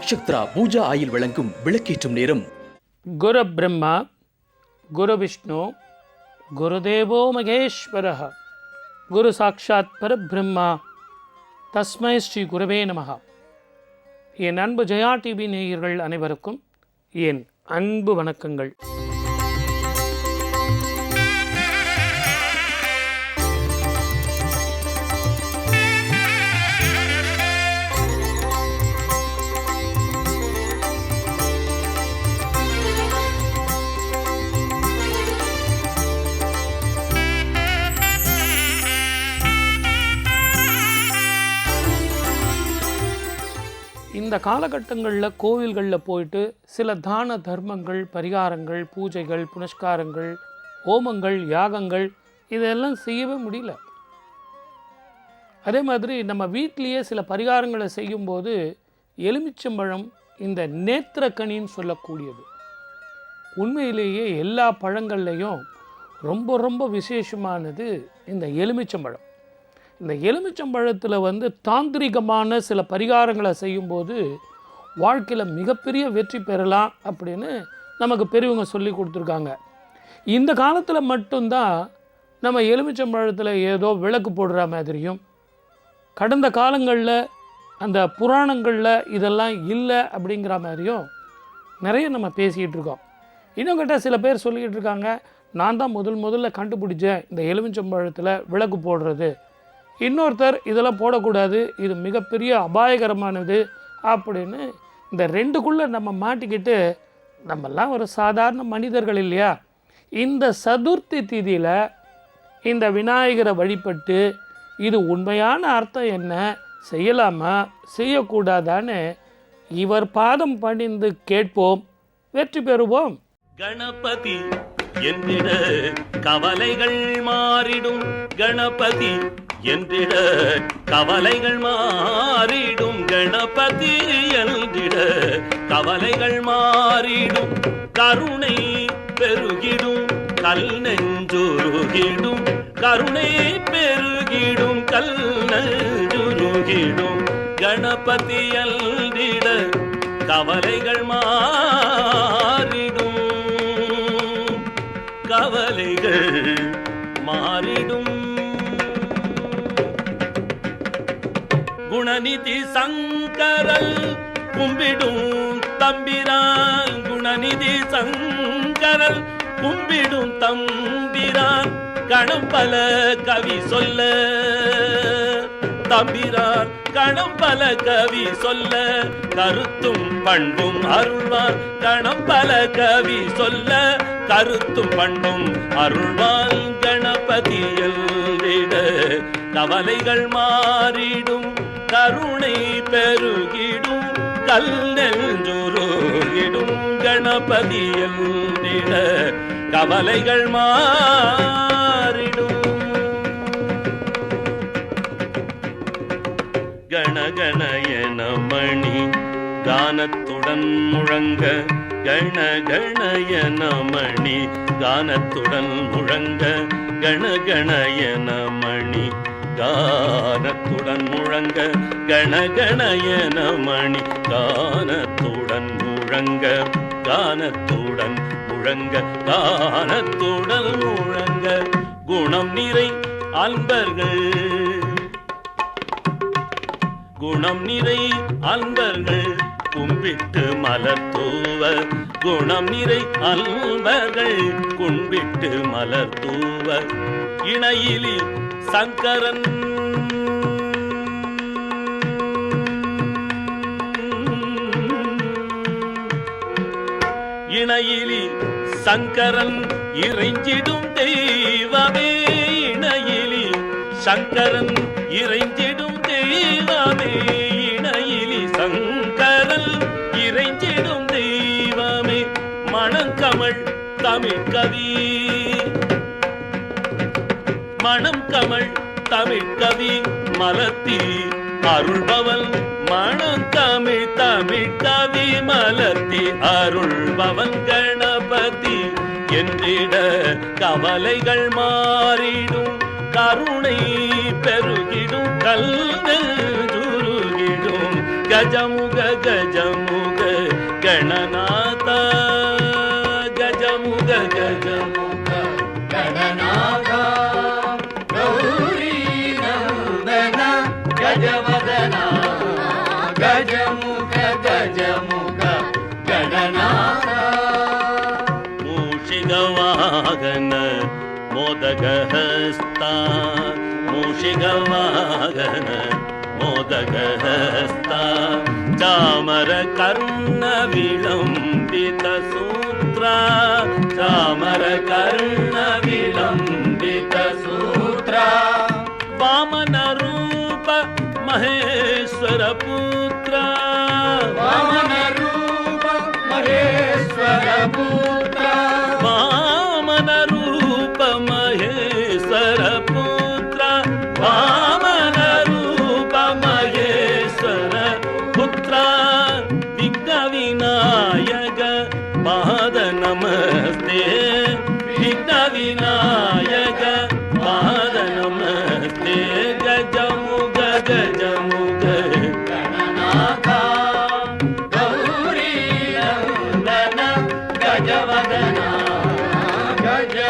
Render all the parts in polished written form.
Nakshatra Pooja oil வழங்கும் விளக்கேற்றும் நேரம். குரு பிரம்மா குரு விஷ்ணு குருதேவோ மகேஸ்வரஹ குரு சாட்சாத் பரபிரம்மா தஸ்மை ஸ்ரீ குருவே நமஹ. என் அன்பு ஜெயா டிவி நேயர்கள் அனைவருக்கும் என் அன்பு வணக்கங்கள். இந்த காலகட்டங்களில் கோவில்களில் போயிட்டு சில தான தர்மங்கள், பரிகாரங்கள், பூஜைகள், புனஸ்காரங்கள், ஹோமங்கள், யாகங்கள் இதெல்லாம் செய்யவே முடியல. அதே மாதிரி நம்ம வீட்டிலேயே சில பரிகாரங்களை செய்யும்போது எலுமிச்சம்பழம் இந்த நேத்திரக்கனின்னு சொல்லக்கூடியது உண்மையிலேயே எல்லா பழங்கள்லேயும் ரொம்ப ரொம்ப விசேஷமானது இந்த எலுமிச்சம்பழம். இந்த எலுமிச்சம்பழத்தில் தாந்திரிகமான சில பரிகாரங்களை செய்யும்போது வாழ்க்கையில் மிகப்பெரிய வெற்றி பெறலாம் அப்படின்னு நமக்கு பெரியவங்க சொல்லி கொடுத்துருக்காங்க. இந்த காலத்தில் மட்டும்தான் நம்ம எலுமிச்சம்பழத்தில் ஏதோ விளக்கு போடுற மாதிரியும், கடந்த காலங்களில் அந்த புராணங்களில் இதெல்லாம் இல்லை அப்படிங்கிற மாதிரியும் நிறைய நம்ம பேசிக்கிட்டு இருக்கோம். இன்னும் கேட்டால் சில பேர் சொல்லிக்கிட்டு இருக்காங்க, நான் தான் முதல்ல கண்டுபிடிச்சேன் இந்த எலுமிச்சம்பழத்தில் விளக்கு போடுறது. இன்னொருத்தர் இதெல்லாம் போடக்கூடாது, இது மிகப்பெரிய அபாயகரமானது அப்படின்னு இந்த ரெண்டுக்குள்ளே நம்ம மாட்டிக்கிட்டு, நம்மெல்லாம் ஒரு சாதாரண மனிதர்கள் இல்லையா? இந்த சதுர்த்தி திதியில் இந்த விநாயகரை வழிபட்டு இது உண்மையான அர்த்தம் என்ன, செய்யலாமா செய்யக்கூடாதான்னு இவர் பாதம் பணிந்து கேட்போம், வெற்றி பெறுவோம். கணபதி என்றிட கவலைகள் மாறிடும், கணபதி என்றிட கவலைகள் மாறிடும், கணபதி என்றிட கவலைகள் மாறிடும், கருணை பெருகிடும் கல் நெஞ்சுருகிடும், கருணை பெருகிடும் கல் நெஞ்சுருகிடும், கணபதி என்றிட கவலைகள் மாறிடும், கவலைகள் மாறிடும். குணநிதி சங்கரல் கும்பிடும் தம்பிரான், குணநிதி சங்கரல் கும்பிடும் தம்பிரான், கணம் பல கவி சொல்ல தம்பிரான், கணம் பல கவி சொல்ல கருத்தும் பண்பும் அருள்வார், கணம் பல கவி சொல்ல கருத்தும் பண்பும் அருள்வார், கணபதி என்றிட கவலைகள் மாறிடும், கருணை பெருகிடும் கல் நெஞ்சுருகிடும், கணபதி என்றிட கவலைகள் மாறிடும். கணகணயன மணி கானத்துடன் முழங்க, கணகணயன மணி கானத்துடன் முழங்க, கணகணயன மணி கானத்துடன் முழங்க, கணகணயன மணி கானத்துடன் முழங்க, கானத்துடன் முழங்க, கானத்துடன் முழங்க, குணம் நிறை அன்பர்கள், குணம் நிறை அன்பர்கள் கும்பிட்டு மலர் தூவ, குணம் நிறை அன்பர்கள் கும்பிட்டு மலர் தூவ, இணையிலி சங்கரன் இணையிலி சங்கரன் இறைஞ்சிடும் தெய்வமே, இணையிலி சங்கரன் இறைஞ்சிடும் தெய்வமே, இணையிலி சங்கரன் இறைஞ்சிடும் தெய்வமே, மணங்கமழ் தமிழ் கவி, மணம் கமழ் தமிழ் கவி மலத்தி அருள்பவன், மணம் தமிழ் தமிழ் கவி மலத்தி அருள்பவன், கணபதி என்றிட கவலைகள் மாறிடும், கருணை பெருகிடும் கல் நெஞ்சுருகிடும், கஜமுக கஜமுக हस्ता मूषिकवाहन मोदकहस्ता चामरकर्ण विलम्बित सूत्रा चामरकर्ण विलम्बित सूत्रा वामन रूप महेश्वर पुत्र वामन रूप महेश्वर पुत्र वामन रूप महेश्वर पुत्र वामन रूप महेश्वर पुत्र विघ्न विनायक पाद नमस्ते विघ्न विनायक पाद नमस्ते गजमुख गजमुख गणनाथा गौरी नंदन गजवदना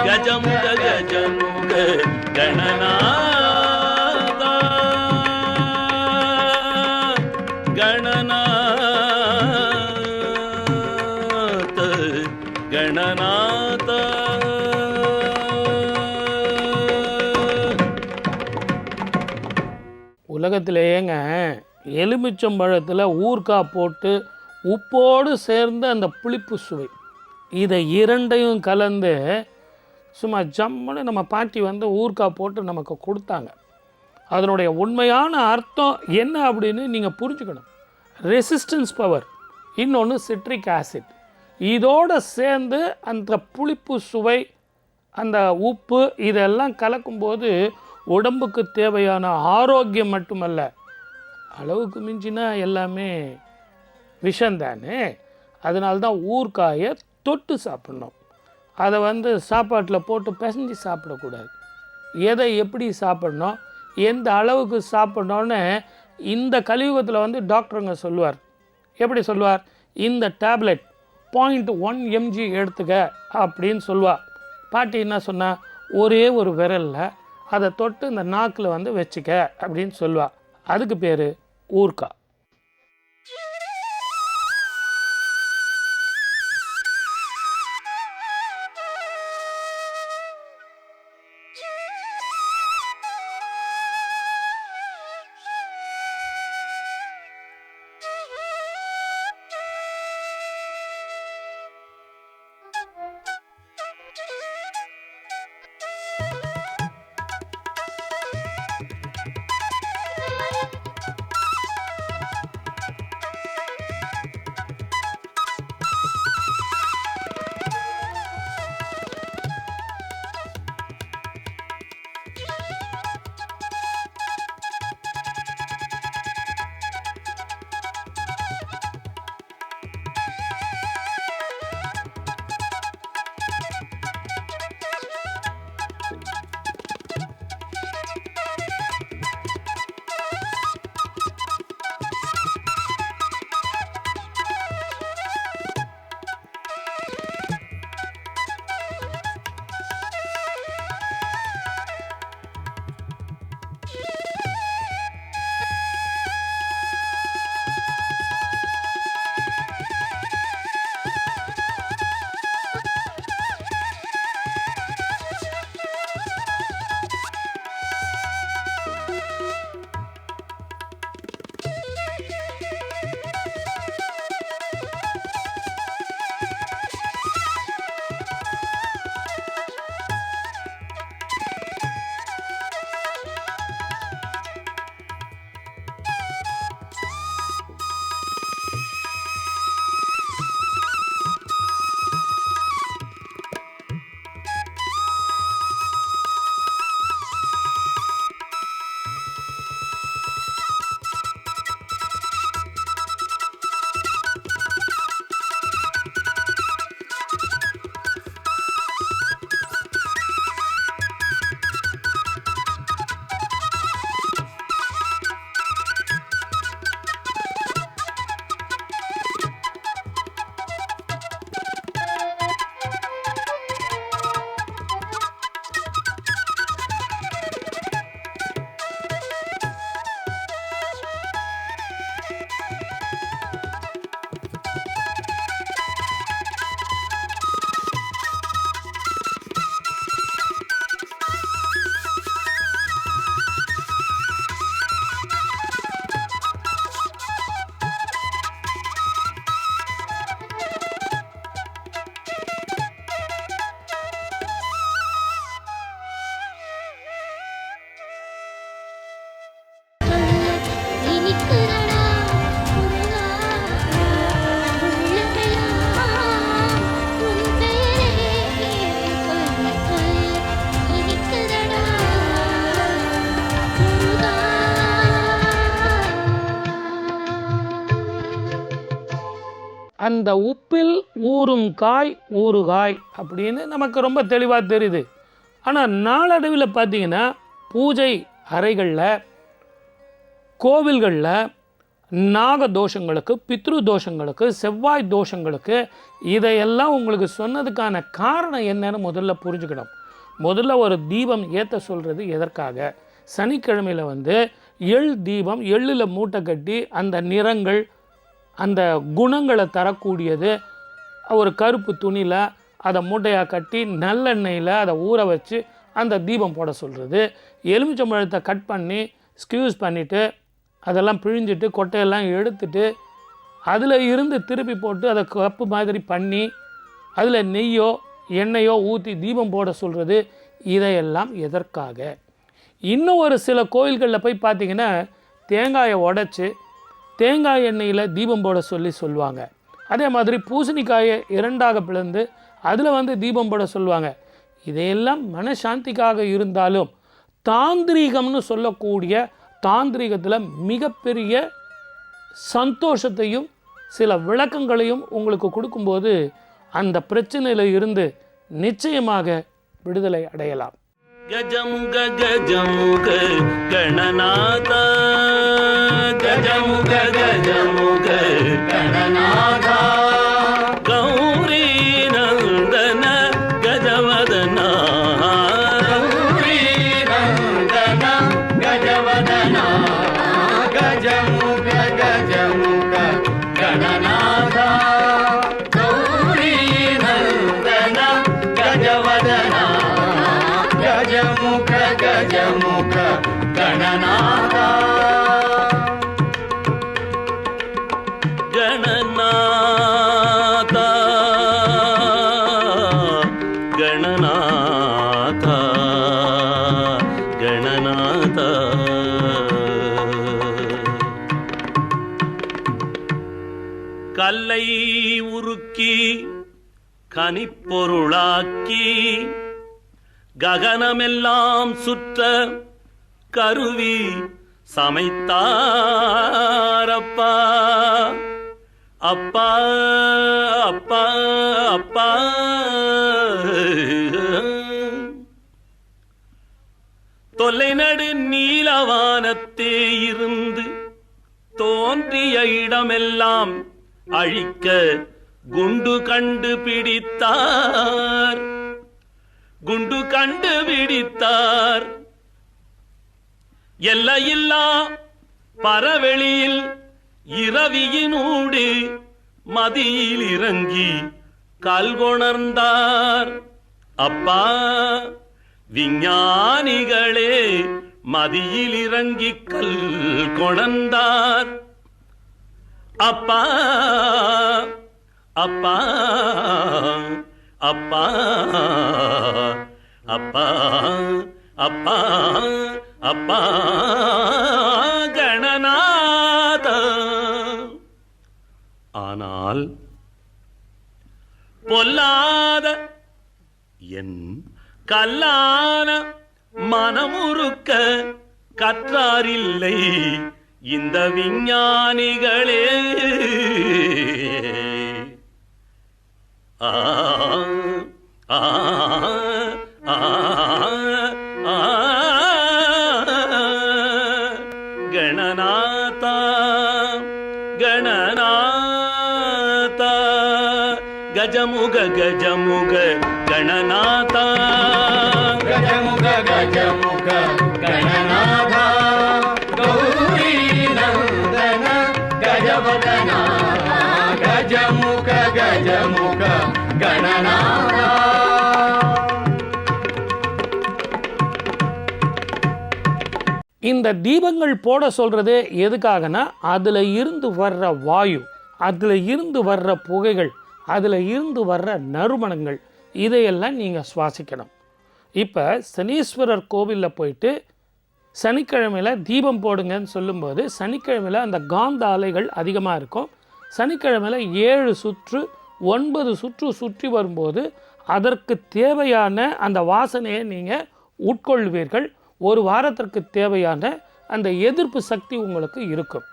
गजमुख गजमुख गणनाथ गणनाथ गणनाथ உலகத்திலேயேங்க எலுமிச்சம்பழத்தில் ஊறுகாய் போட்டு உப்போடு சேர்ந்த அந்த புளிப்பு சுவை, இதை இரண்டையும் கலந்து சும்மா ஜம்முன்னு நம்ம பாட்டி வந்து ஊறுகாய் போட்டு நமக்கு கொடுத்தாங்க. அதனுடைய உண்மையான அர்த்தம் என்ன அப்படின்னு நீங்கள் புரிஞ்சுக்கணும். ரெசிஸ்டன்ஸ் பவர், இன்னொன்று சிட்ரிக் ஆசிட், இதோடு சேர்ந்து அந்த புளிப்பு சுவை, அந்த உப்பு, இதெல்லாம் கலக்கும்போது உடம்புக்கு தேவையான ஆரோக்கியம் மட்டுமல்ல, அளவுக்கு மிஞ்சினா எல்லாமே விஷந்தானே. அதனால்தான் ஊறுகாயை தொட்டு சாப்பிட்ணும். அதை வந்து சாப்பாட்டில் போட்டு பிசைஞ்சு சாப்பிடக்கூடாது. எதை எப்படி சாப்பிட்ணும், எந்த அளவுக்கு சாப்பிட்ணுன்னு இந்த கலியுகத்தில் வந்து டாக்டருங்க சொல்லுவார். எப்படி சொல்லுவார்? இந்த டேப்லெட் 0.1 mg எடுத்துக்க அப்படின்னு சொல்லுவாள். பாட்டி என்ன சொன்னால், ஒரே ஒரு விரலில் அதை தொட்டு இந்த நாக்கில் வந்து வச்சுக்க அப்படின்னு சொல்லுவாள். அதுக்கு பேர் ஊறுகாய். அந்த உப்பில் ஊறும் காய் ஊறுகாய் அப்படின்னு நமக்கு ரொம்ப தெளிவாக தெரியுது. ஆனால் நாளடைவில் பார்த்திங்கன்னா பூஜை அறைகளில், கோவில்களில் நாக தோஷங்களுக்கு, பித்ரு தோஷங்களுக்கு, செவ்வாய் தோஷங்களுக்கு இதையெல்லாம் உங்களுக்கு சொன்னதுக்கான காரணம் என்னன்னு முதல்ல புரிஞ்சுக்கணும். முதல்ல ஒரு தீபம் ஏற்ற சொல்கிறது எதற்காக? சனிக்கிழமையில் எள் தீபம், எள்ளில் மூட்டை கட்டி அந்த நிறங்கள், அந்த குணங்களை தரக்கூடியது ஒரு கருப்பு துணியில் அதை மூட்டையாக கட்டி நல்லெண்ணெயில் அதை ஊற வச்சு அந்த தீபம் போட சொல்கிறது. எலுமிச்சம்பழத்தை கட் பண்ணி ஸ்க்யூஸ் பண்ணிவிட்டு அதெல்லாம் பிழிஞ்சிட்டு கொட்டையெல்லாம் எடுத்துட்டு அதில் இருந்து திருப்பி போட்டு அதை கப்பு மாதிரி பண்ணி அதில் நெய்யோ எண்ணெயோ ஊற்றி தீபம் போட சொல்கிறது. இதையெல்லாம் எதற்காக? இன்னும் ஒரு சில கோயில்களில் போய் பார்த்திங்கன்னா தேங்காயை உடைச்சி தேங்காய் எண்ணெயில் தீபம் போட சொல்லுவாங்க. அதே மாதிரி பூசணிக்காயை இரண்டாக பிளந்து அதில் தீபம் போட சொல்லுவாங்க. இதையெல்லாம் மனசாந்திக்காக இருந்தாலும் தாந்திரீகம்னு சொல்லக்கூடிய தாந்திரீகத்தில் மிகப்பெரிய சந்தோஷத்தையும் சில விளக்கங்களையும் உங்களுக்கு கொடுக்கும்போது அந்த பிரச்சனையில் இருந்து நிச்சயமாக விடுதலை அடையலாம். கஜமுக கஜமுக கணநாத, கஜமுக கஜமுக கணநாத, கௌரி நந்தன கஜவதனா, கௌரி நந்தன கஜவதனா, கஜமுக கஜமுக கணநாத, கௌரி நந்தன கஜவதனா, கஜமுக கஜமுக கணநாத, கணநாத கணநாத கணநாத. கல்லை உருக்கி கனிப்பொருளாக்கி ககனமெல்லாம் சுற்ற கருவி சமைத்தாரப்பா, அப்பா அப்பா அப்பா. தொலைநடு நீலவானத்தே இருந்து தோன்றிய இடமெல்லாம் அழிக்க குண்டு கண்டுபிடித்தார், குண்டு கண்டுபிடித்தார். எல்லையில்லா பரவெளியில் இரவியினூடு மதியில் இறங்கி கல்கொணர்ந்தார். அப்பா விஞ்ஞானிகளே மதியில் இறங்கி கல் கொணர்ந்தார். அப்பா அப்பா அப்பா அப்பா அப்பா அப்பா கணநாத. ஆனால் பொல்லாத என் கல்லான மனமுருக்க கற்றாரில்லை இந்த விஞ்ஞானிகளே. ஆ ஆ ஆ ஆ கணநாத கணநாத கஜமுக கஜமுக கணநாத, கஜமுக கஜமுக கணநாத, கௌரி நந்தன கஜவதனா, கஜமுக கஜமுக கணநாத. இந்த தீபங்கள் போட சொல்கிறது எதுக்காகனா அதில் இருந்து வர்ற வாயு, அதில் இருந்து வர்ற புகைகள், அதில் இருந்து வர்ற நறுமணங்கள் இதையெல்லாம் நீங்கள் சுவாசிக்கணும். இப்போ சனீஸ்வரர் கோவிலில் போயிட்டு சனிக்கிழமையில் தீபம் போடுங்கன்னு சொல்லும்போது சனிக்கிழமையில் அந்த காந்த அலைகள் அதிகமாக இருக்கும். சனிக்கிழமையில் 7 சுற்று 9 சுற்று சுற்றி வரும்போது அதற்கு தேவையான அந்த வாசனையை நீங்கள் உட்கொள்வீர்கள். ஒரு வாரத்திற்கு தேவையான அந்த எதிர்ப்பு சக்தி உங்களுக்கு இருக்கும்.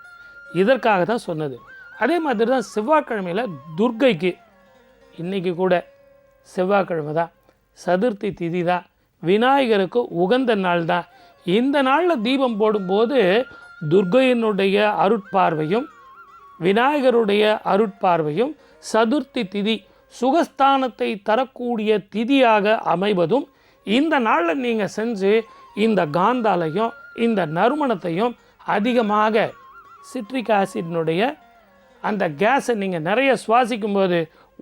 இதற்காக தான் சொன்னது. அதே மாதிரி தான் செவ்வாய்க்கிழமையில் துர்க்கைக்கு இன்றைக்கி கூட செவ்வாய்க்கிழமை தான், சதுர்த்தி திதி தான், விநாயகருக்கு உகந்த நாள் தான். இந்த நாளில் தீபம் போடும்போது துர்க்கையினுடைய அருட்பார்வையும் விநாயகருடைய அருட்பார்வையும் சதுர்த்தி திதி சுகஸ்தானத்தை தரக்கூடிய திதியாக அமைவதும் இந்த நாளில் நீங்கள் செஞ்சு இந்த காந்தாலையும் இந்த நறுமணத்தையும் அதிகமாக சிட்ரிக் ஆசிட்னுடைய அந்த கேஸை நீங்கள் நிறைய சுவாசிக்கும்போது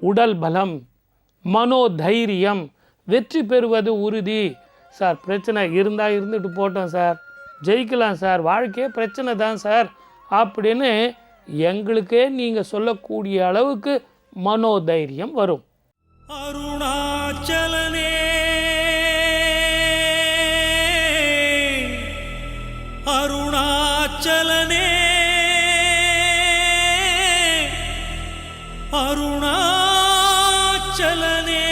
உடல் பலம், மனோதைரியம், வெற்றி பெறுவது உறுதி. சார் பிரச்சனை இருந்தால் இருந்துட்டு போட்டோம் சார், ஜெயிக்கலாம் சார், வாழ்க்கையே பிரச்சனை தான் சார் அப்படின்னு எங்களுக்கே நீங்கள் சொல்லக்கூடிய அளவுக்கு மனோதைரியம் வரும். அருணாச்சலனே அருணாச்சலனே அருணாச்சலனே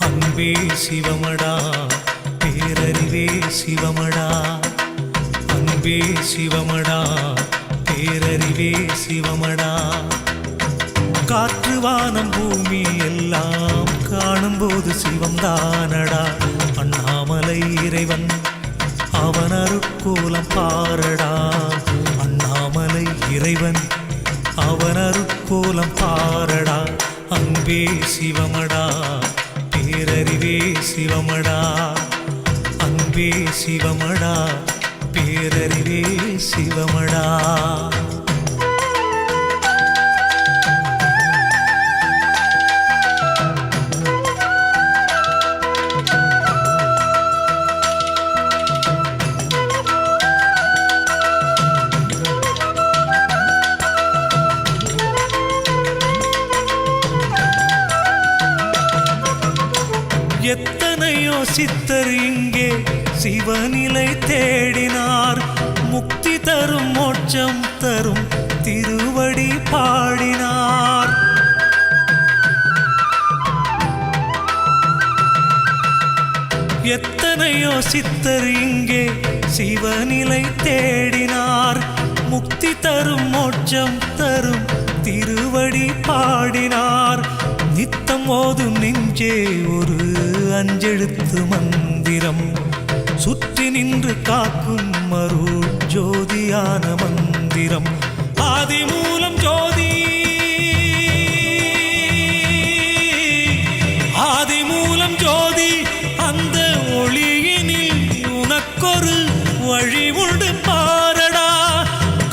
அன்பே சிவமடா, பேரறிவே சிவமடா, அன்பே சிவமடா, பேரறிவே சிவமடா. காற்று வானம் பூமி எல்லாம் காணும்போது சிவம்தானடா. அண்ணாமலை இறைவன் அவன் அருட்கோலம் பாரடா. அண்ணாமலை இறைவன் அவன் அருட்கோலம் பாரடா. அன்பே சிவமடா, பேரறிவே சிவமடா, அன்பே சிவமடா, பேரறிவே சிவமடா. எத்தனையோ சித்தர் இங்கே சிவநிலை தேடினார். முக்தி தரும் மோட்சம் தரும் திருவடி பாடினார். எத்தனையோ சித்தர் இங்கே சிவநிலை தேடினார். முக்தி தரும் மோட்சம் தரும் திருவடி பாடினார். நித்தம் ஓதும் நெஞ்சே ஒரு அஞ்செழுத்து மந்திரம், சுற்றி நின்று காக்கும் அருள் ஜோதியான மந்திரம். ஆதி மூலம் ஜோதி, ஆதி மூலம் ஜோதி, அந்த ஒளியினில் உனக்கொரு வழி உண்டு பாரடா.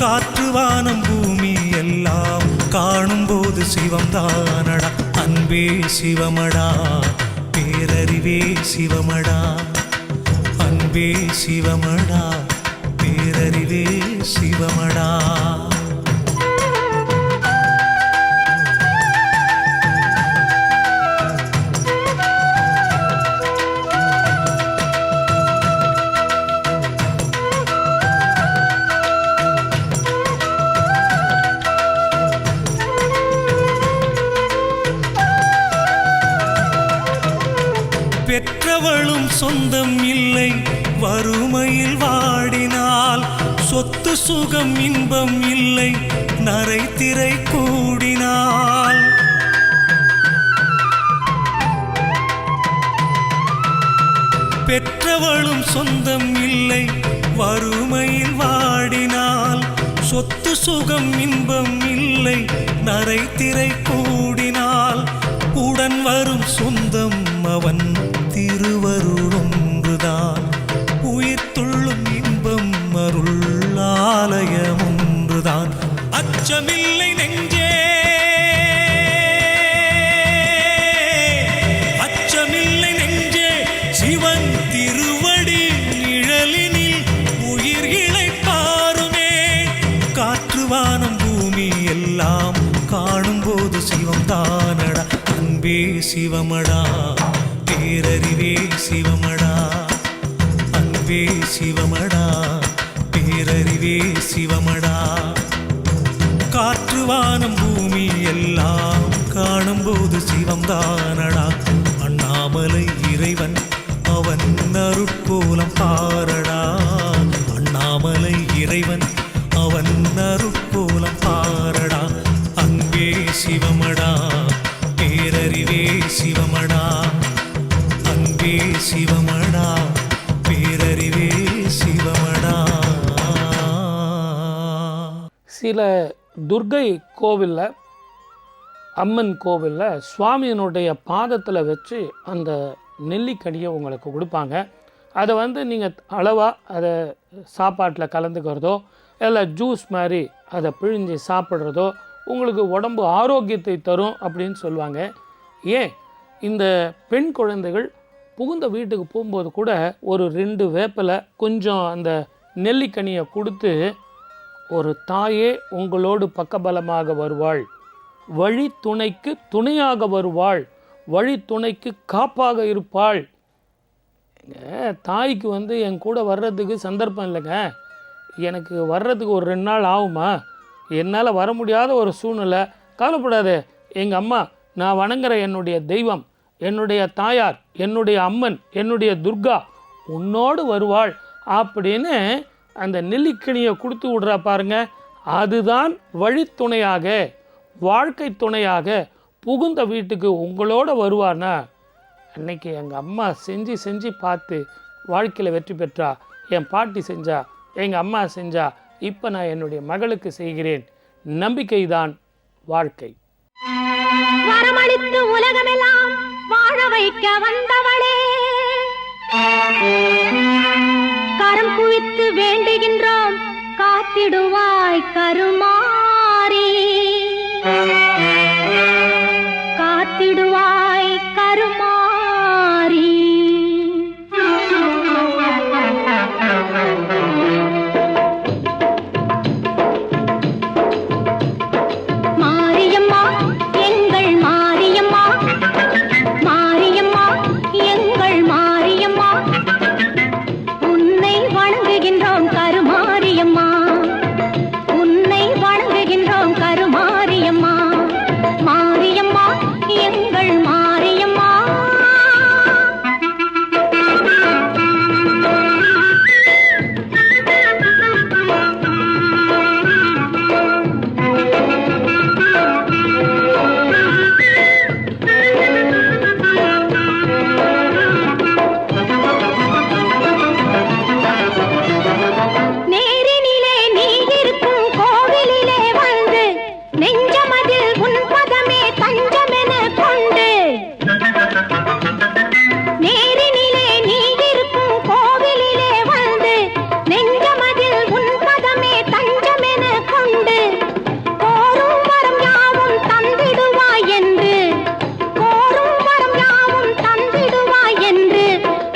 காற்று வானம் பூமி எல்லாம் காணும்போது சிவம்தானடா. அன்பே சிவமடா, பேரறிவே சிவமடா, அன்பே சிவமடா, பேரறிவே சிவமடா. பெற்றவளும் சொந்தம் இல்லை, வறுமையில் வாடினால். சொத்து சுகம் இன்பம் இல்லை, நரை திரை கூடினால். பெற்றவளும் சொந்தம் இல்லை, வறுமையில் வாடினால். சொத்து சுகம் இன்பம் இல்லை, நரை திரை கூடினால். உடன் வரும் சொந்தம் அவன் திருவருளொன்றுதான். உயிர் துள்ளும் இன்பம் அருள் ஆலயம் ஒன்றுதான். அச்சமில்லை நெஞ்சே, அச்சமில்லை நெஞ்சே, சிவன் திருவடி நிழலினில் உயிர் இளைப்பாருமே. காற்று வானம் பூமி எல்லாம் காணும்போது சிவம் தானடா. அன்பே சிவமடா, பேரறிவே சிவமடா, அன்பே சிவமடா, பேரறிவே சிவமடா. காற்று வானம் பூமி எல்லாம் காணும்போது சிவம்தானடா. அண்ணாமலை இறைவன் அவன் அருட்கோலம் பாரடா. அண்ணாமலை இறைவன் அவன் அருட்கோலம் பாரடா. அன்பே சிவமடா, பேரறிவே சிவமடா. அன்பே சிவமடா, பேரறிவே சிவமடா. சில துர்கை கோவிலில், அம்மன் கோவிலில் சுவாமியினுடைய பாதத்தில் வச்சு அந்த நெல்லிக்கனியை உங்களுக்கு கொடுப்பாங்க. அதை நீங்கள் அளவாக அதை சாப்பாட்டில் கலந்துக்கிறதோ இல்லை ஜூஸ் மாதிரி அதை பிழிஞ்சு சாப்பிட்றதோ உங்களுக்கு உடம்பு ஆரோக்கியத்தை தரும் அப்படின்னு சொல்லுவாங்க. ஏன் இந்த பெண் குழந்தைகள் புகுந்த வீட்டுக்கு போகும்போது கூட ஒரு 2 வேப்பிலை கொஞ்சம் அந்த நெல்லிக்கனியை கொடுத்து, ஒரு தாயே உங்களோடு பக்கபலமாக வருவாள், வழி துணைக்கு துணையாக வருவாள், வழி துணைக்கு காப்பாக இருப்பாள். தாய்க்கு என் கூட வர்றதுக்கு சந்தர்ப்பம் இல்லைங்க, எனக்கு வர்றதுக்கு ஒரு 2 நாள் ஆகுமா, என்னால் வர முடியாத ஒரு சூழ்நிலை, கவலைப்படாதே, எங்கள் அம்மா, நான் வணங்குற என்னுடைய தெய்வம், என்னுடைய தாயார், என்னுடைய அம்மன், என்னுடைய துர்கா உன்னோடு வருவாள் அப்படின்னு அந்த நெல்லிக்கனியை கொடுத்து விட்றா பாருங்க. அதுதான் வழித்துணையாக, வாழ்க்கை துணையாக புகுந்த வீட்டுக்கு உங்களோட வருவார்னா, அன்னைக்கு எங்கள் அம்மா செஞ்சு பார்த்து வாழ்க்கையில் வெற்றி பெற்றா, என் பாட்டி செஞ்சா, எங்கள் அம்மா செஞ்சா, இப்போ நான் என்னுடைய மகளுக்கு செய்கிறேன். நம்பிக்கைதான் வாழ்க்கை. வரமளித்து உலகமெல்லாம் வாழ வைக்க வந்தவளே, கரம் குவித்து வேண்டுகின்றோம், காத்திடுவாய் கருமாரி, காத்திடுவாய் கருமாரி. மாரியம்மா எங்கள் மாரியம்மா, மாரியம்மா எங்கள் மாரியம்மா, உன்னை வணங்குகின்றோம் கருமாரியம்மா, உன்னை வணங்குகின்றோம் கருமாரியம்மா, மாரியம்மா எங்கள் மாரியம்மா. நேரினிலே நீ இருக்கும் கோவிலிலே வந்து, நெஞ்சமதில் உன் பதமே தஞ்சமென கொண்டு, நேரினிலே நீ இருக்கும் கோவிலிலே வந்து, நெஞ்சமதில் உன் பதமே தஞ்சமென கொண்டு, கோரும் வரம் யாவும் தந்திடுவாய் என்று, கோரும் வரம் யாவும் தந்திடுவாய் என்று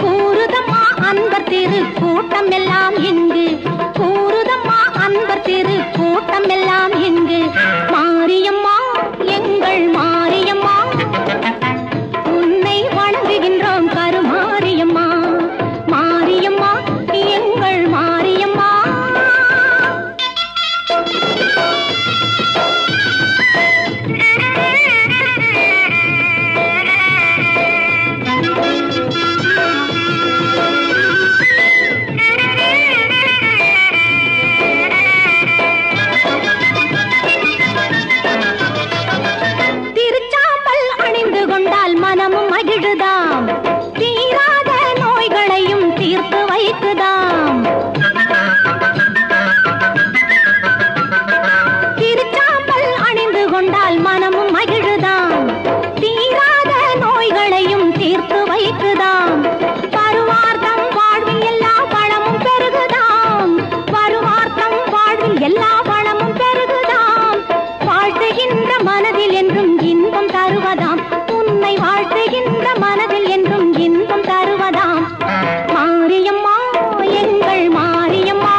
கூறுதம்மா அன்பர் திரு கூட்டம் எல்லாம் இங்கு, கூறுதம்மா அன்பர் திரு கூட்டம் எல்லாம் இங்கு. மாரியம்மா எங்கள் மாரியம்மா, உன்னை வணங்குகின்றோம் கருமாரியம்மா, மாரியம்மா எங்கள் மாரியம்மா. திருச்சாம்பல் அணிந்து கொண்டால் மனமும் மகிழுதாம், தீராத நோய்களையும் தீர்த்து வைக்குதாம். திருச்சாம்பல் அணிந்து கொண்டால் மனமும் மகிழுதாம், தீராத நோய்களையும் தீர்த்து வைக்குதாம். பருவார்த்தம் வாழ்வில் எல்லா வளமும் பெருகுதாம், பருவார்த்தம் வாழ்வில் எல்லா வளமும் பெருகுதாம். வாழ்த்துகின்ற மனதில் என்றும் இன்பம் தருவதாம், உன்னை வாழ்த்துகின்ற மனதில் என்றும் இன்பம் தருவதாம். மாரியம்மா எங்கள் மாரியம்மா,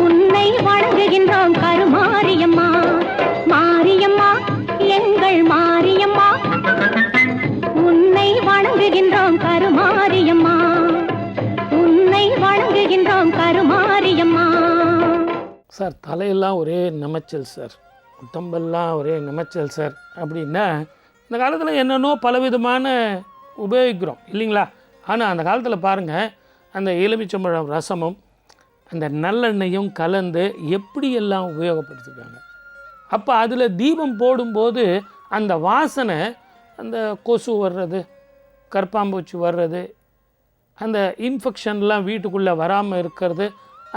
உன்னை வணங்குகின்றோம் கருமாரியம்மா, மாரியம்மா எங்கள் மாரியம்மா, உன்னை வணங்குகின்றோம் கருமாரியம்மா, உன்னை வணங்குகின்றோம் கருமாரியம்மா. சார் தலையெல்லாம் ஒரே நமைச்சல் சார், உடம்பெல்லாம் ஒரே நமைச்சல் சார் அப்படின்னா இந்த காலத்தில் என்னென்னோ பலவிதமான உபயோகிக்கிறோம் இல்லைங்களா? ஆனால் அந்த காலத்தில் பாருங்கள், அந்த எலுமிச்சம்பழம் ரசமும் அந்த நல்லெண்ணெயும் கலந்து எப்படியெல்லாம் உபயோகப்படுத்திருக்காங்க. அப்போ அதில் தீபம் போடும்போது அந்த வாசனை, அந்த கொசு வர்றது, கற்பாம்பூச்சி வர்றது, அந்த இன்ஃபெக்ஷன்லாம் வீட்டுக்குள்ளே வராமல் இருக்கிறது,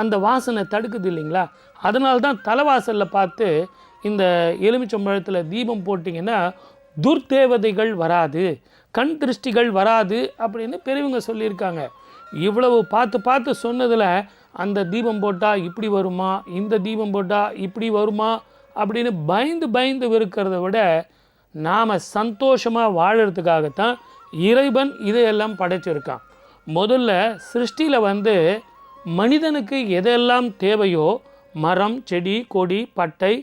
அந்த வாசனை தடுக்குது இல்லைங்களா? அதனால்தான் தலைவாசலில் பார்த்து இந்த எலுமிச்சம்பழத்தில் தீபம் போட்டிங்கன்னா துர்தேவதைகள் வராது, கண் திருஷ்டிகள் வராது அப்படின்னு பெரியவங்க சொல்லியிருக்காங்க. இவ்வளவு பார்த்து பார்த்து சொன்னதில் அந்த தீபம் போட்டால் இப்படி வருமா, இந்த தீபம் போட்டால் இப்படி வருமா அப்படின்னு பயந்து பயந்து இருக்கிறத விட நாம் சந்தோஷமாக வாழறதுக்காகத்தான் இறைவன் இதையெல்லாம் படைச்சிருக்கான். முதல்ல சிருஷ்டியில் மனிதனுக்கு எதெல்லாம் தேவையோ, மரம், செடி, கொடி, பட்டை,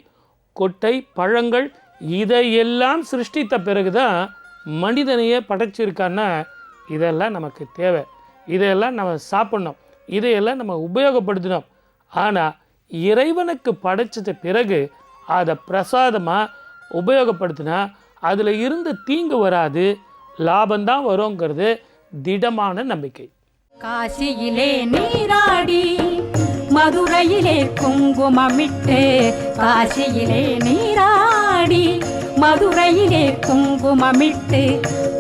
கொட்டை, பழங்கள், இதையெல்லாம் சிருஷ்டித்த பிறகு தான் மனிதனையே படைச்சிருக்கான்னா இதெல்லாம் நமக்கு தேவை. இதையெல்லாம் நம்ம சாப்பிட்ணும், இதையெல்லாம் நம்ம உபயோகப்படுத்தணும். ஆனால் இறைவனுக்கு படைச்ச பிறகு அதை பிரசாதமாக உபயோகப்படுத்தினா அதில் இருந்து தீங்கு வராது, லாபந்தான் வருங்கிறது திடமான நம்பிக்கை. காசியிலே நீராடி மதுரையிலே குங்குமமிட்டு, காசியிலே நீராடி மதுரையிலே குங்குமமிட்டு,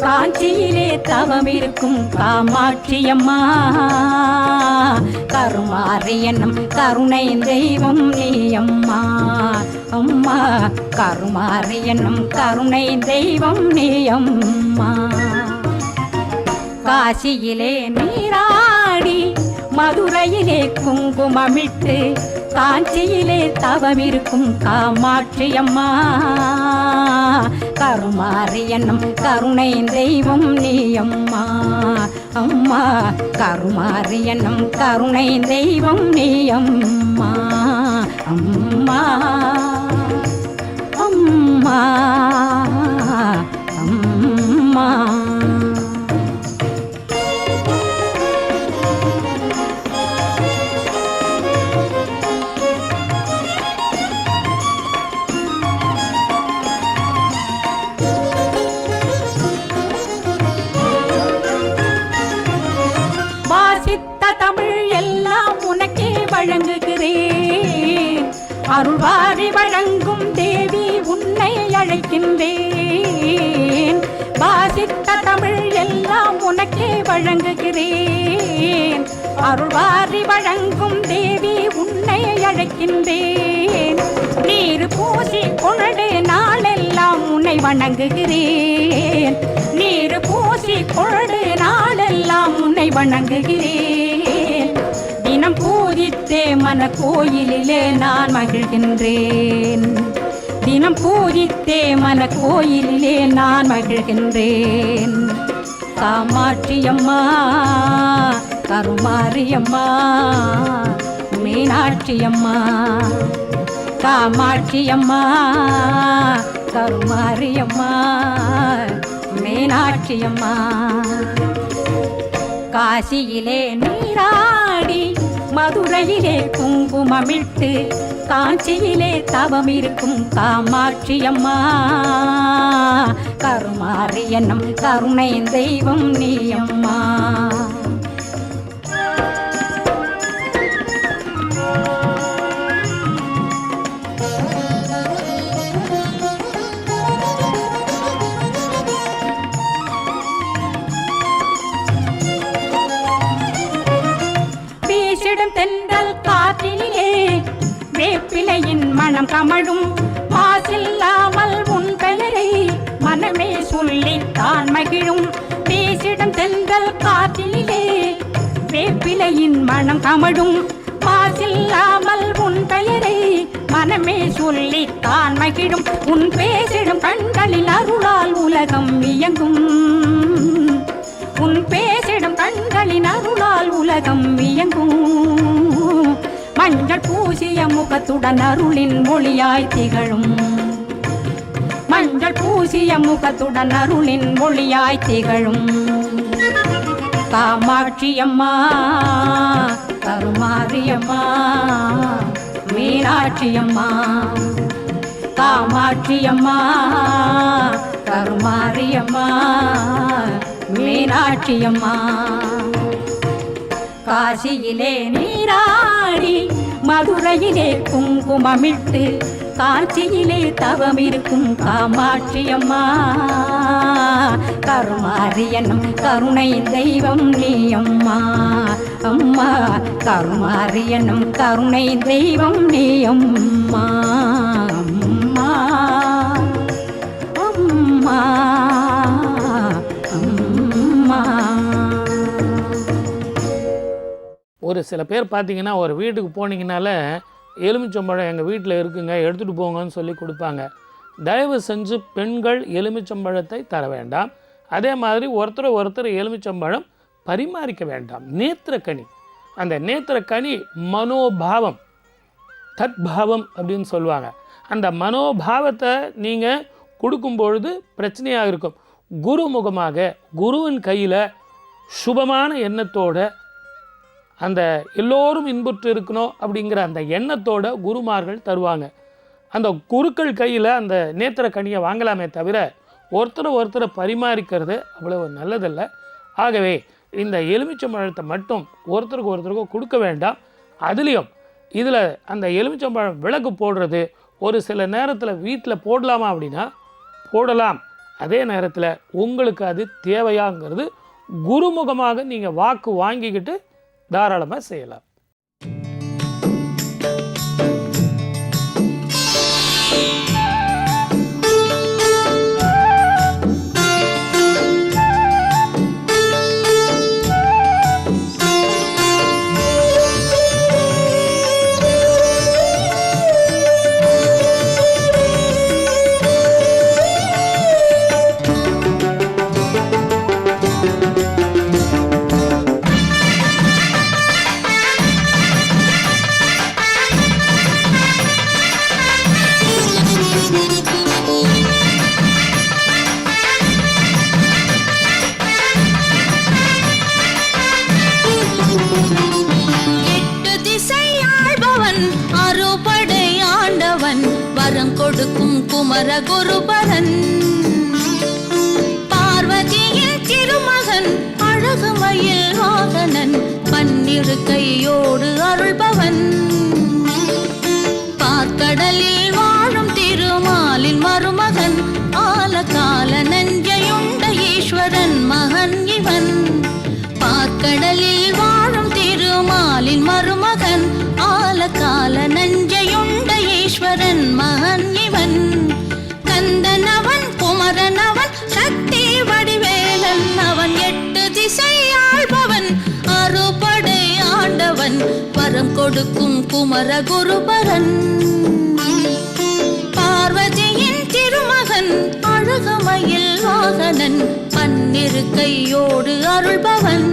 காஞ்சியிலே தவம் இருக்கும் காமாட்சியம்மா, கருமாரி என்னும் கருணை தெய்வம் நீ அம்மா, அம்மா கருமாரி என்னும் கருணை தெய்வம் நீ அம்மா. காசியிலே நீராடி மதுரையிலே குங்குமமிட்டு, காஞ்சியிலே தவம் இருக்கும் காமாட்சியம்மா, கருமாரி என்னும் கருணை தெய்வம் நீ அம்மா, அம்மா கருமாரி என்னும் கருணை தெய்வம் நீ அம்மா, அம்மா அம்மா அம்மா. வழங்குகிறேன் அருள்வாரி வழங்கும் தேவி உன்னை அழைக்கின்றேன். வாசித்த தமிழ் எல்லாம் உனக்கே வழங்குகிறேன் அருள்வாரி வழங்கும் தேவி உன்னை அழைக்கின்றேன். நீர் பூசி கொண்டு நாளெல்லாம் உன்னை வணங்குகிறேன், நீர் பூசி கொண்டு நாளெல்லாம் உன்னை வணங்குகிறேன். தினம் பூஜித்தே மன கோயிலிலே நான் மகிழ்கின்றேன், தினம் பூஜித்தே மன கோயிலிலே நான் மகிழ்கின்றேன். காமாட்சியம்மா, கருமாரியம்மா, மீனாட்சியம்மா, காமாட்சியம்மா, கருமாரியம்மா, மீனாட்சியம்மா. காசியிலே நீராடி மதுரையிலே குங்குமமிட்டு, காஞ்சியிலே தவம் இருக்கும் காமாட்சியம்மா, கருமாரி என்னும் கருணை தெய்வம் நீ அம்மா. தென்றல் காற்றிலே வேப்பிலையின் மனம் கமழும், மாசில்லாமல் உன் பெயரை மனமே சொல்லித்தான் மகிழும். பேசிடம் தென்றல் காற்றிலே வேப்பிலையின் மனம் கமழும், மாசில்லாமல் உன் பெயரை மனமே சொல்லித்தான் மகிழும். உன் பேசிடும் கண்களில் அருளால் உலகம் இயங்கும், உன் பேசிடும் கண்களின் அருளால் உலகம் இயங்கும். மஞ்சள் பூசிய முகத்துடன் அருளின் மொழியாய் திகழும், மஞ்சள் பூசிய முகத்துடன் அருளின் மொழியாய் திகழும். காமாட்சியம்மா, கருமாரியம்மா, மீனாட்சியம்மா, காமாட்சியம்மா, கருமாரியம்மா, மீனாட்சியம்மா. மீனாட்சியம்மா. காசியிலே நீராடி மதுரையிலே குங்குமமிட்டு காட்சியிலே தவம் இருக்கும் காமாட்சியம்மா. கருமாரியனும் கருணை தெய்வம் நீயம்மா. அம்மா கருமாரியனும் கருணை தெய்வம் நீயம்மா. அம்மா அம்மா அம்மா. ஒரு சில பேர் பார்த்தீங்கன்னா ஒரு வீட்டுக்கு போனீங்கனால எலுமிச்சம்பழம் எங்கள் வீட்டில் இருக்குங்க எடுத்துகிட்டு போங்கன்னு சொல்லி கொடுப்பாங்க. தயவு செஞ்சு பெண்கள் எலுமிச்சம்பழத்தை தர வேண்டாம். அதே மாதிரி ஒருத்தர் எலுமிச்சம்பழம் பரிமாறிக்க வேண்டாம். நேத்திரக்கனி, அந்த நேத்திரக்கனி மனோபாவம், தத்பாவம் அப்படின்னு சொல்லுவாங்க. அந்த மனோபாவத்தை நீங்கள் கொடுக்கும்பொழுது பிரச்சனையாக இருக்கும். குருமுகமாக குருவின் கையில் சுபமான எண்ணத்தோடு அந்த எல்லோரும் இன்புற்று இருக்கணும் அப்படிங்கிற அந்த எண்ணத்தோட குருமார்கள் தருவாங்க. அந்த குருக்கள் கையில் அந்த நேத்திர கனியை வாங்கலாமே தவிர ஒருத்தரை பரிமாறிக்கிறது அவ்வளவு நல்லதில்லை. ஆகவே இந்த எலுமிச்சம்பழத்தை மட்டும் ஒருத்தருக்கு கொடுக்க வேண்டாம். அதுலேயும் இதில் அந்த எலுமிச்சம்பழம் விளக்கு போடுறது ஒரு சில நேரத்தில் வீட்டில் போடலாமா அப்படின்னா போடலாம். அதே நேரத்தில் உங்களுக்கு அது தேவையாங்கிறது குருமுகமாக நீங்கள் வாக்கு வாங்கிக்கிட்டு தாராளமாக செய்யலாம். கொடுக்கும் குமர குருபரன், பார்வதியின் திருமகன் அழகுமயில் வாகனன், பன்னிரு கையோடு அருள்பவன், பார்க்கடலில் வாழும் திருமாலின் மருமகன், ஆலகால நஞ்சையுண்ட ஈஸ்வரன் மகன் இவன். பார்க்கடலில் வாழும் திருமாலின் மருமகன், ஆலகால நஞ்சையுண்ட ஈஸ்வரன் மகன் இவன். கந்தனவன் குமரனவன் சக்தி வடிவேலன் அவன், எட்டு திசை ஆள்பவன் அறுபடை ஆண்டவன், வரம் கொடுக்கும் குமர குருபரன், பார்வதியின் திருமகன் அழகுமயில் வாகனன், பன்னிரு கையோடு அருள்பவன்.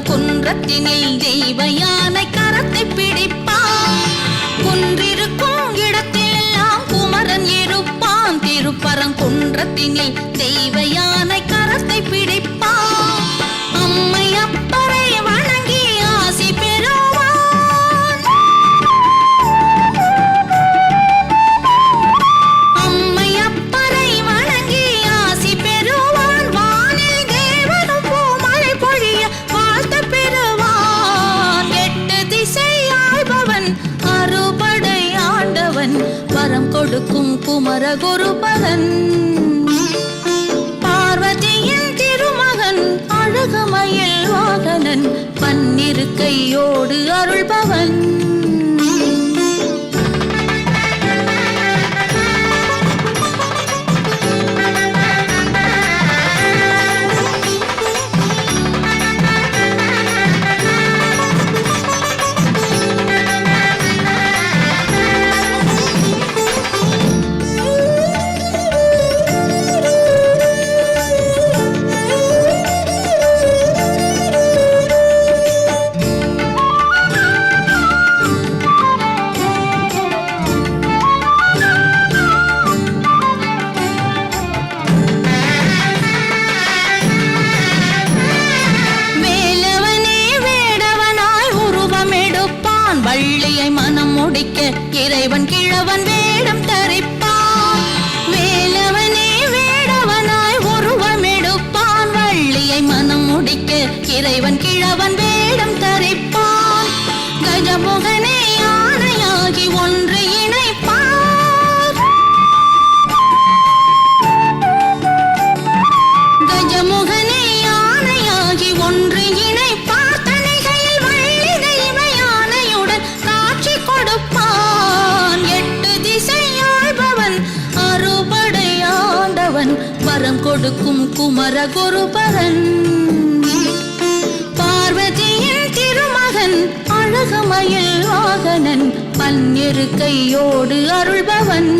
குன்றத்தினில் தெய்வ யானை கரத்தை பிடிப்பான், குன்றிருக்கும் இடத்திலெல்லாம் குமரன் இருப்பான், திருப்பரங்குன்றத்தினில் தெய்வ யானை கரத்தை பிடிப்பான், அம்மை அப்பரை வணங்கி ஆசி பெறுவான், அம்மை அப்பரை வணங்கி ஆசி பெறுவான், வானில் தேவனும் பூமழை பொழிய வாழ்த்து பெறுவான், எட்டு திசை ஆள்பவன் அறுபடை ஆண்டவன், வரம் கொடுக்கும் குமர குருபரன், முடிக்க இறைவன் கிழவன் வேடம் தரிப்பான். வேலவனே வேடவனாய் உருவமெடுப்பான். வள்ளியை மனம் முடிக்க இறைவன் கிழவன் வேடம் தரிப்பான். கஜமுகனே யானையாகி ஒன்று இணைப்பான். கஜமுகனே யானையாகி ஒன்று இணைப்பார். தணிகையில் வள்ளி தெய்வ யானையுடன் காட்சி கொடுப்பான். 8 திசை ஆள்பவன் அறுபடையாண்டவன் வரம் கொடுக்கும் குமர குருபரன். பார்வதியின் திருமகன் அழகமயில் வாகனன் பன்னிரு கையோடு அருள்பவன்.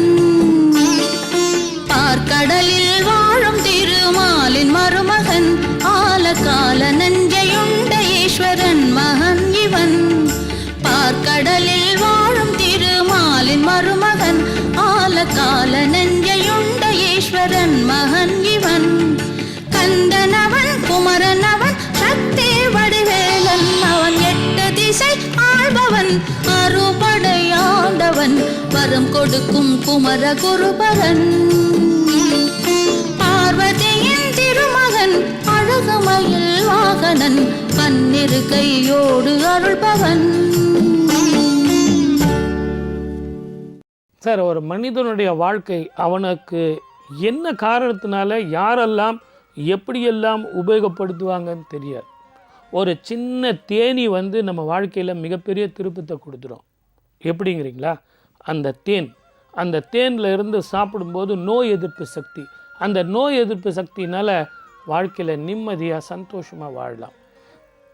பார்க்கடலில் வாழும் திருமாலின் மருமகன் ஆலகால நஞ்சையுண்ட ஈஸ்வரன் மகன் இவன். பார்க்கடலில் வாழும் திருமாலின் மருமகன் ஆலகால நஞ்சையுண்ட ஈஸ்வரன் மகன் இவன். கந்தனவன் குமரனவன் சக்தி வடிவேலன் அவன். 8 திசை ஆள்பவன் அறுபடையாண்டவன் வரம் கொடுக்கும் குமர குருபரன். பார்வதியின் திருமகன் அழகமயில் வாகனன் பன்னிரு கையோடு அருள்பவன். சார், ஒரு மனிதனுடைய வாழ்க்கை அவனுக்கு என்ன காரணத்தினால யாரெல்லாம் எப்படியெல்லாம் உபயோகப்படுத்துவாங்கன்னு தெரியாது. ஒரு சின்ன தேனி நம்ம வாழ்க்கையில் மிகப்பெரிய திருப்பத்தை கொடுத்துரும். எப்படிங்கிறீங்களா? அந்த தேனில் இருந்து சாப்பிடும்போது நோய் எதிர்ப்பு சக்தி, அந்த நோய் எதிர்ப்பு சக்தினால் வாழ்க்கையில் நிம்மதியாக சந்தோஷமாக வாழலாம்.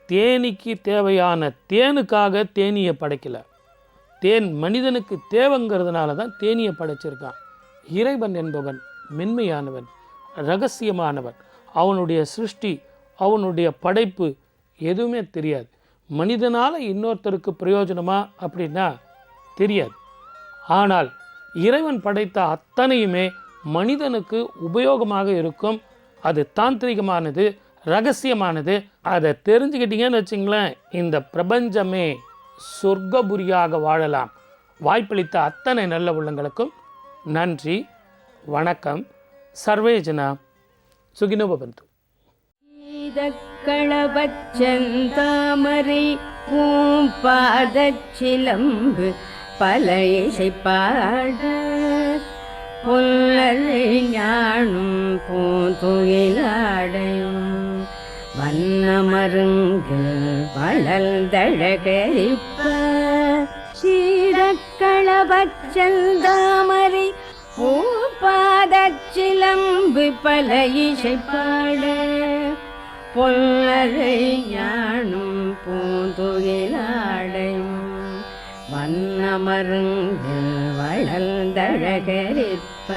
தேனிக்கு தேவையான தேனுக்காக தேனியை படைக்கலை. தேன் மனிதனுக்கு தேவைங்கிறதுனால தான் தேனியை படைச்சிருக்கான். இறைவன் என்பவன் மென்மையானவன், இரகசியமானவன். அவனுடைய சிருஷ்டி, அவனுடைய படைப்பு எதுவுமே தெரியாது. மனிதனால் இன்னொருத்தருக்கு பிரயோஜனமா அப்படின்னா தெரியாது. ஆனால் இறைவன் படைத்த அத்தனையுமே மனிதனுக்கு உபயோகமாக இருக்கும். அது தாந்திரிகமானது, இரகசியமானது. அதை தெரிஞ்சுக்கிட்டீங்கன்னு வச்சுங்களேன், இந்த பிரபஞ்சமே சொர்க்கபுரியாக வாழலாம். வாய்ப்பளித்த அத்தனை நல்ல உள்ளங்களுக்கும் நன்றி, வணக்கம். சர்வே ஜனா சுகினோ பவந்து. களபச்சந்தாமரை பாதச்சிலம்பு பல இசை பாட புல்லரை ஞானும் பூந்துயிலாடையும் வண்ணமருங்கு வளர்ந்தழகரிப்ப சீரக்களபச்சந்தாமரை பாதச்சிலம்பு பல இசை பாட பொல்லரை ஞானும் பூந்துயிலாடையும் வண்ணமருங்கு வளர்ந்தழகரிப்ப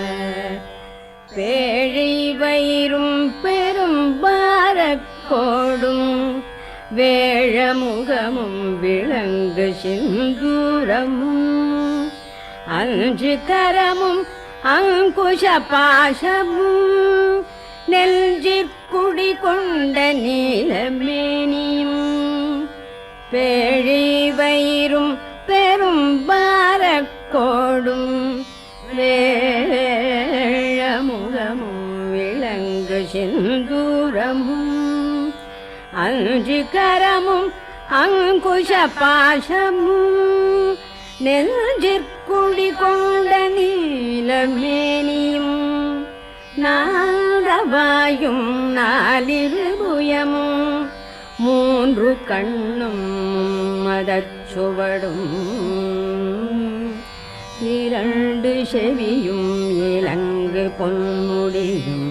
பேழை வயிறும் பெரும் பாரக்கோடும் வேழமுகமும் விளங்கு சிந்தூரமும் 5 கரமும் அங்குஷ பாசமும் நெஞ்சிற்குடி கொண்ட நீலமேனியும் பேழை வயிறும் பெரும் பாரக்கோடும் வேழமுகமும் விளங்கு சிந்தூரமும் 5 கரமும் அங்குஷ பாசமும் நெஞ்சிற்குடி கொண்ட நீலமேனியும் நாதவாயும் 4 புயமும் 3 கண்ணும் மதச்சுவடும் 2 செவியும் இலங்கு பொன்முடியும்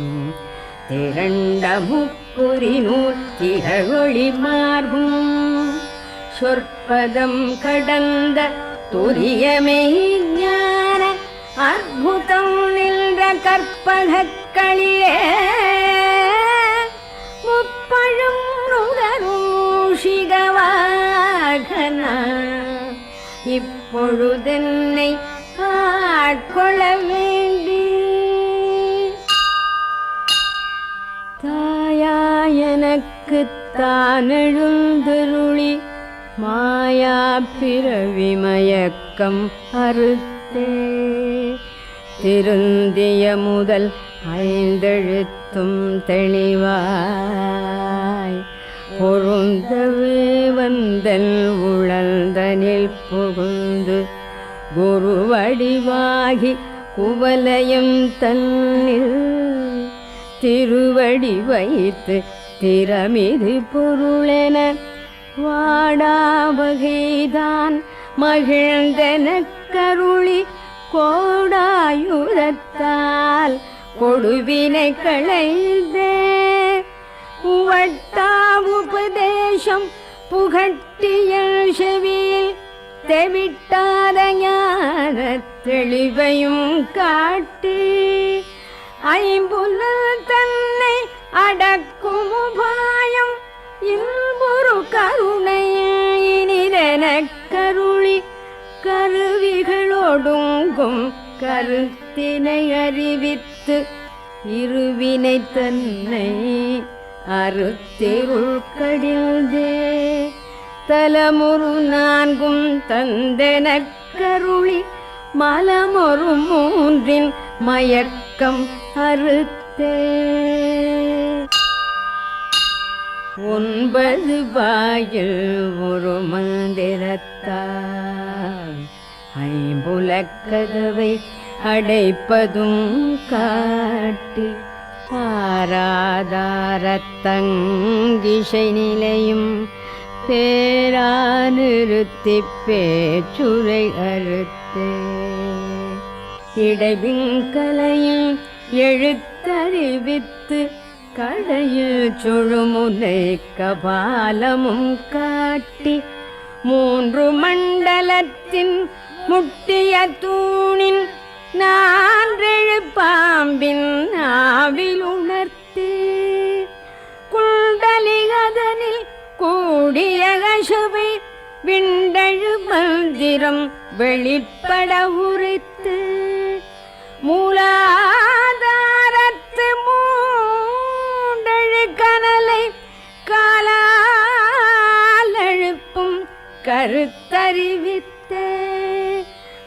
திரண்ட முப்புரி நூற்றிரொளி மார்பும் சொற்பதம் கடந்த துரியமே ஞான அற்புதம் நின்ற கற்பகக்களிலே முப்பழும் நுகரூஷிகவாகன இப்பொழுதென்னை ஆட்கொள்ள வேண்டி தாயா எனக்கு தான் எழுந்தருளி மாயா பிறவி மயக்கம் அறுத்தே திருந்திய முதல் ஐந்தெழுத்தும் தெளிவாய் பொருந்தவே வந்தல் உழந்தனில் புகுந்து குருவடிவாகி குவலயம் தன்னில் திருவடி வைத்து திறமிது பொருளென வாடாவகைதான் மகிழ்ந்தெனக் கருளி கோடாயுதத்தால் கொடுவினை களைந்தே வட்டா உபதேசம் புகட்டிய செவியில் தெவிட்டாத ஞான தெளிவையும் காட்டி ஐம்புலன் தன்னை அடக்கும் உபாயம் இல்முரு கருணை இனிதெனக் கருளி கருவிகளோடுங்கும் கருத்தினை அறிவித்து இருவினை தன்னை அறுத்திருள் கடில்தே தலமுரு நான்கும் தந்தெனக் கருளி மலமொரு மூன்றின் மயக்கம் அறுத்தே ஒன்பது வாயில் ஒரு மந்திரத்தால் ஐம்புலக்கதவை அடைப்பதும் காட்டி ஆராதாரத்தங்கிசை நிலையும் பேரா நிறுத்தி பேச்சுரை அறுத்தே இடைவிங்கலையும் எழுத்தறிவித்து கடையில் சுழுமுனை கபாலமும் காட்டி மூன்று மண்டலத்தின் முட்டிய தூணின் நான்றெழு பாம்பின் ஆவில் உணர்த்தி குண்டலிகதனில் கூடிய கசுவை விண்டழு மந்திரம் வெளிப்பட உரைத்து மூலாதாரத்து மூண்டழு கனலை காலால் எழுப்பும் கருத்தறிவித்தே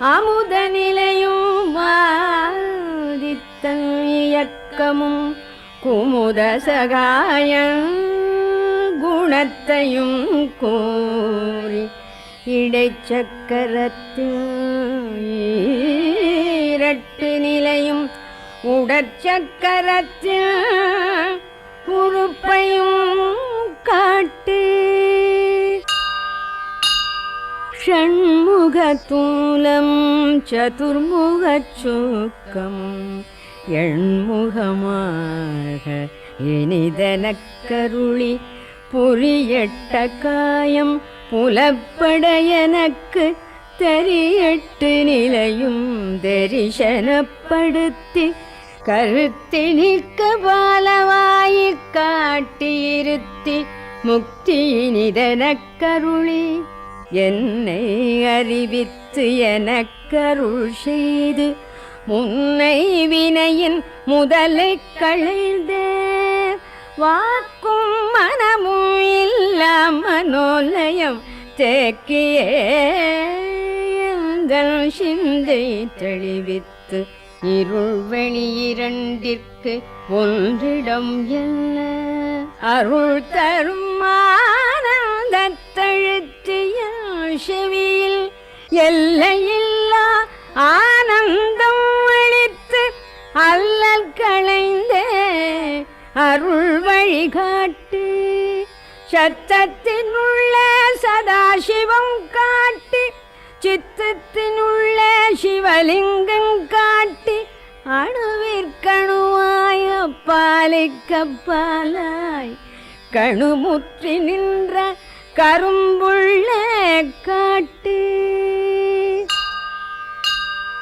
அமுத நிலையும் வாதித்தன் இயக்கமும் குமுத சகாய குணத்தையும் கூறி இடைச்சக்கரத்தில் இரட்டு நிலையும் உடற்சக்கரத்தில் உறுப்பையும் காட்டு ஷண்முகத்தூலம் சதுர்முகச் சூக்கம் எண்முகமாக இனிதெனக் கருளி புரியட்ட காயம் புலப்பட எனக்கு தெரியட்டு நிலையும் தரிசனப்படுத்தி கருத்தினிக்க பாலவாயிக் காட்டியிருத்தி முக்தியினிதெனக் கருளி என்னை அறிவித்து எனக்கருள் செய்து முன்னை வினையின் முதலை களைந்தே வாக்கும் மனமும் இல்லா மனோலயம் தேக்கியே எந்தன் சிந்தை தெளிவித்து இருள் வெளி இரண்டிற்கு ஒன்றிடம் என்ன அருள் தரும் ஆனந்தத்தழுத்திய செவியில் எல்லையில்லா ஆனந்தம் அளித்து அல்லல் களைந்தே அருள் வழிகாட்டு சத்தத்தினுள்ள சதாசிவம் காட்டி சித்தத்தினுள்ள சிவலிங்கம் காட்டி அணுவிற்கணுவாய் அப்பாலிக்கப்பாலாய் கணுமுற்றி நின்ற கரும்புள்ள காட்டு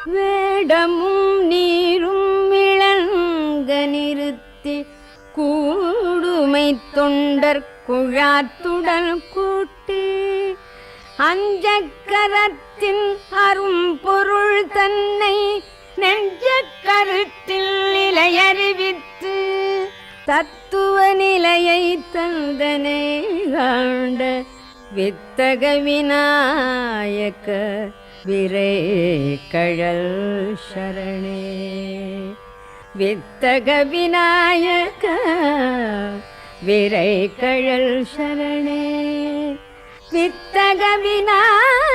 வேடமும் நீரும் இளங்க நிறுத்தி கூடுமை தொண்டர் குழாத்துடன் கூட்டி அஞ்சக்கரத்தின் அரும் பொருள் தன்னை நெஞ்ச கருத்தில் நிலையறிவித்து தத்துவ நிலையை தந்தனை காண்ட வித்தக விநாயக விரை கழல் சரணே வித்தக விநாயக விரை கழல் சரணே வித்தக விநாயக